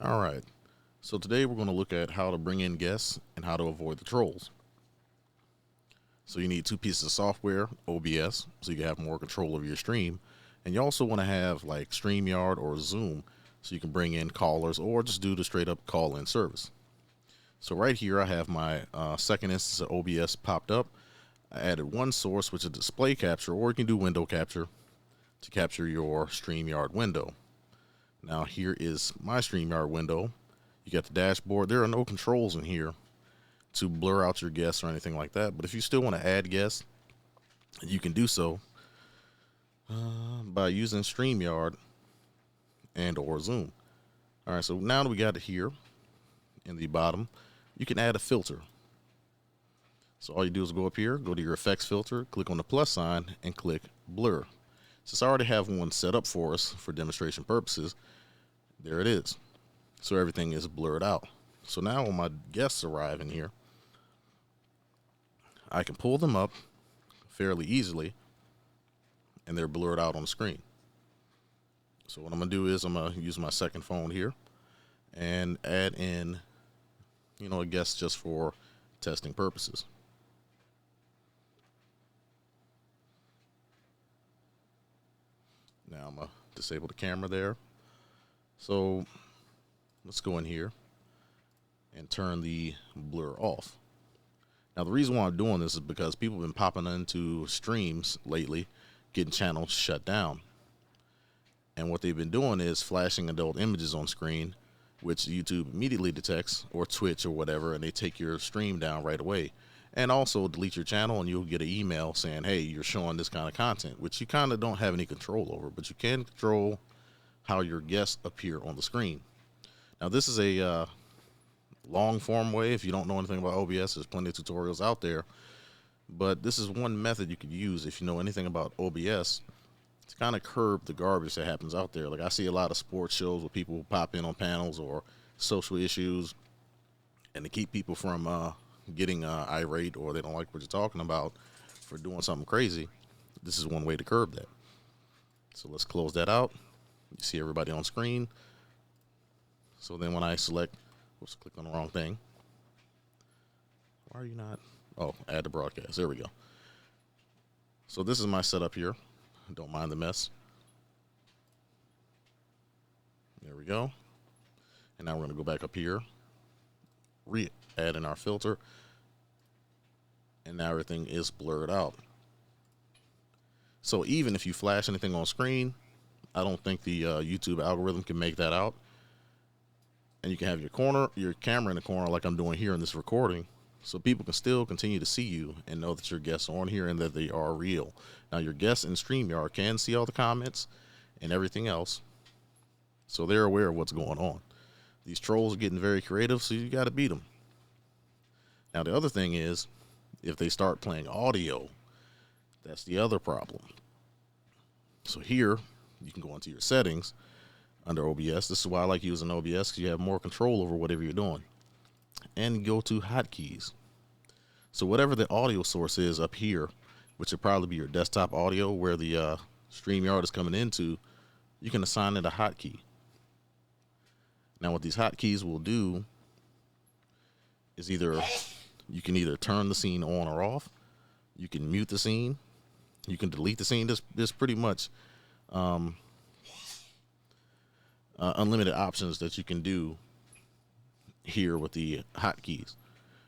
All right. So today we're going to look at how to bring in guests and how to avoid the trolls. So you need two pieces of software, OBS, so you can have more control over your stream. And you also want to have like StreamYard or Zoom so you can bring in callers or just do the straight up call in service. So right here I have my second instance of OBS popped up. I added one source, which is display capture, or you can do window capture to capture your StreamYard window. Now here is my StreamYard window. You got the dashboard. There are no controls in here to blur out your guests or anything like that. But if you still want to add guests, you can do so by using StreamYard and or Zoom. All right, so now that we got it here in the bottom, you can add a filter. So all you do is go up here, go to your effects filter, click on the plus sign, and click blur. Since I already have one set up for us for demonstration purposes, there it is. So everything is blurred out. So now when my guests arrive in here, I can pull them up fairly easily and they're blurred out on the screen. So what I'm gonna do is I'm gonna use my second phone here and add in, a guest just for testing purposes. Now I'm gonna disable the camera there. So let's go in here and turn the blur off. Now, the reason why I'm doing this is because people have been popping into streams lately, getting channels shut down. And what they've been doing is flashing adult images on screen, which YouTube immediately detects, or Twitch or whatever, and they take your stream down right away. And also delete your channel, and you'll get an email saying, hey, you're showing this kind of content, which you kind of don't have any control over, but you can control how your guests appear on the screen. Now, this is a long form way. If you don't know anything about OBS, there's plenty of tutorials out there, but this is one method you could use if you know anything about OBS to kind of curb the garbage that happens out there. Like I see a lot of sports shows where people pop in on panels or social issues, and to keep people from getting irate or they don't like what you're talking about for doing something crazy, this is one way to curb that. So let's close that out. You see everybody on screen. So then when I select, oops, click on the wrong thing. Why are you not? Oh, add the broadcast. There we go. So this is my setup here. Don't mind the mess. There we go. And now we're going to go back up here, add in our filter, and now everything is blurred out. So even if you flash anything on screen, I don't think the YouTube algorithm can make that out. And you can have your camera in the corner like I'm doing here in this recording, so people can still continue to see you and know that your guests are on here and that they are real. Now your guests in StreamYard can see all the comments and everything else, so they're aware of what's going on. These trolls are getting very creative, so you got to beat them. Now the other thing is, if they start playing audio, that's the other problem. So here, you can go into your settings under OBS. This is why I like using OBS, because you have more control over whatever you're doing. And go to Hotkeys. So whatever the audio source is up here, which would probably be your desktop audio where the StreamYard is coming into, you can assign it a hotkey. Now what these hotkeys will do is you can either turn the scene on or off, you can mute the scene, you can delete the scene. There's pretty much unlimited options that you can do here with the hotkeys.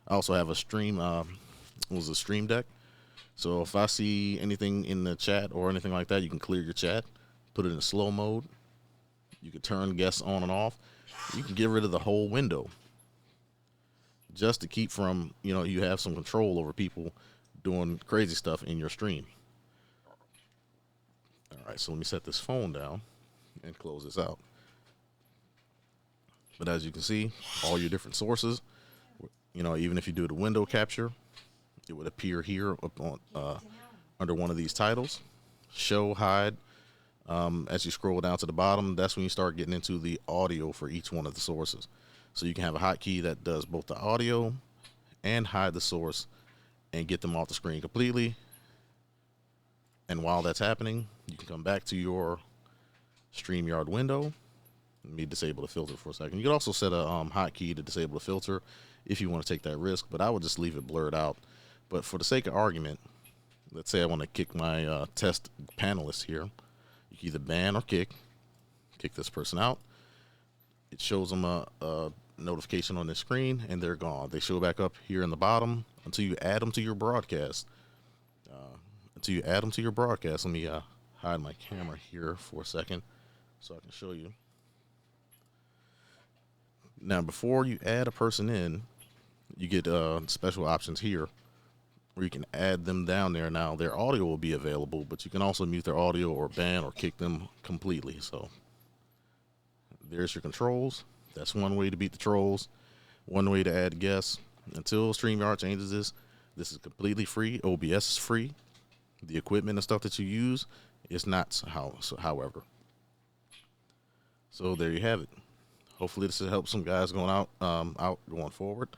I also have a stream deck. So if I see anything in the chat or anything like that, you can clear your chat, put it in slow mode. You can turn guests on and off. You can get rid of the whole window just to keep from, you have some control over people doing crazy stuff in your stream. All right, so let me set this phone down and close this out. But as you can see, all your different sources, even if you do the window capture, it would appear here up on under one of these titles, show, hide. As you scroll down to the bottom, that's when you start getting into the audio for each one of the sources. So you can have a hotkey that does both the audio and hide the source and get them off the screen completely. And while that's happening, you can come back to your StreamYard window Let me disable the filter for a second. You can also set a hotkey to disable the filter if you want to take that risk, but I would just leave it blurred out. But for the sake of argument, let's say I want to kick my test panelist here. You can either ban or kick this person out. It shows them a notification on the screen, and they're gone. They show back up here in the bottom until you add them to your broadcast. Let me hide my camera here for a second so I can show you. Now, before you add a person in, you get special options here where you can add them down there. Now, their audio will be available, but you can also mute their audio or ban or kick them completely. So there's your controls. That's one way to beat the trolls. One way to add guests. Until StreamYard changes this is completely free. OBS is free. The equipment and stuff that you use is not, however. So there you have it. Hopefully this will help some guys going out going forward.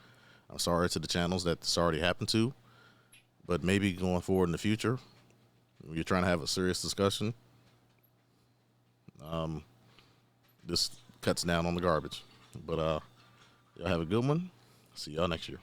I'm sorry to the channels that this already happened to, but maybe going forward in the future, when you're trying to have a serious discussion, this cuts down on the garbage. But y'all have a good one. See y'all next year.